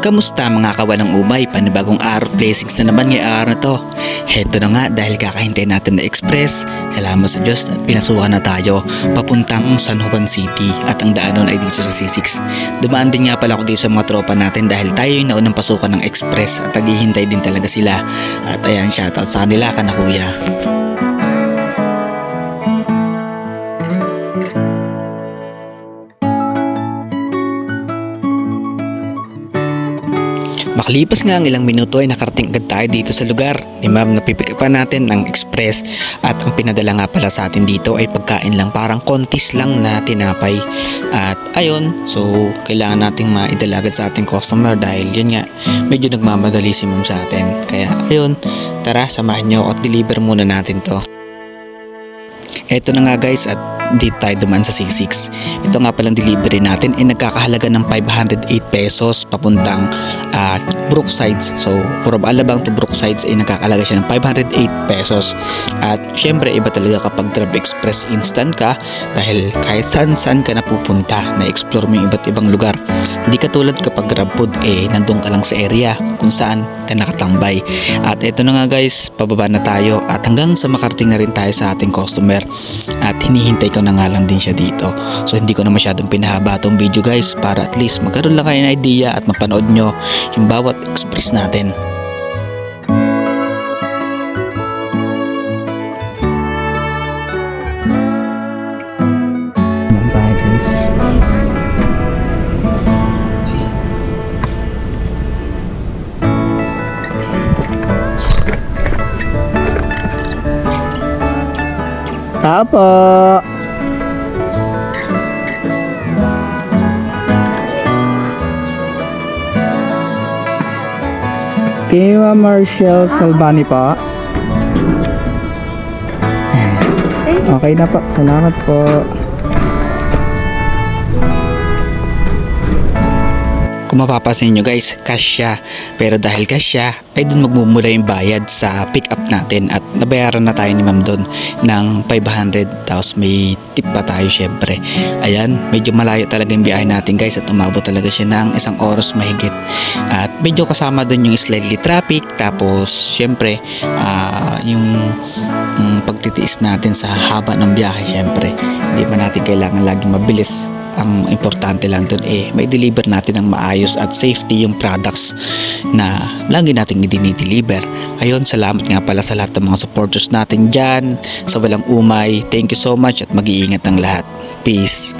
Kamusta mga kawalang umay? Panibagong araw blessings na naman ngayong araw na to. Heto na nga dahil kakahintay natin na express. Salamat sa Diyos at pinasukan na tayo papuntang San Juan City at ang daanon ay dito sa C6. Dumaan din nga pala ako dito sa mga tropa natin dahil tayo yung naunang pasukan ng express at naghihintay din talaga sila. At ayan, shoutout sa kanila kana kuya. Makalipas nga ang ilang minuto ay nakarating agad tayo dito sa lugar ni ma'am na pipikapan natin ng express at ang pinadala nga pala sa atin dito ay pagkain lang, parang kontis lang na tinapay. At ayun, so kailangan nating maidala agad sa ating customer dahil yun nga medyo nagmamadali si ma'am sa atin. Kaya ayun, tara samahan nyo at deliver muna natin to. Eto na nga guys at dito tayo dumaan sa C6. Ito nga palang delivery natin ay nagkakahalaga ng 508 pesos papuntang Brooksides. So from Alabang to Brooksides ay nagkakahalaga siya ng 508 pesos. At syempre iba talaga kapag Grab Express instant ka dahil kahit saan ka napupunta na explore mo yung iba't ibang lugar. Hindi katulad kapag Grab Food nandun ka lang sa area kung saan ka nakatambay. At ito na nga guys, pababa na tayo at hanggang sa makarating na rin tayo sa ating customer at hinihintay ko na nga lang din siya dito. So hindi ko na masyadong pinahaba itong video guys para at least magkaroon lang kayo ng idea at mapanood nyo yung bawat express natin. Apa? Kay Marshall Salvani pa. Okay na po. Salamat po. Kung mapapansin nyo guys, cash siya. Pero dahil cash siya, ay dun magmumula yung bayad sa pick up natin at nabayaran na tayo ni ma'am dun ng 500 tapos may tip pa tayo syempre. Ayan, medyo malayo talaga yung biyahe natin guys at umabot talaga siya ng 1 oras mahigit. At medyo kasama dun yung slightly traffic tapos syempre yung pagtitiis natin sa haba ng biyahe syempre. Hindi pa natin kailangan laging mabilis. Ang importante lang dun may deliver natin ng maayos at safety yung products na lagi natin i-deliver. Ayun, salamat nga pala sa lahat ng mga supporters natin dyan sa walang umay. Thank you so much at mag-iingat ang lahat. Peace.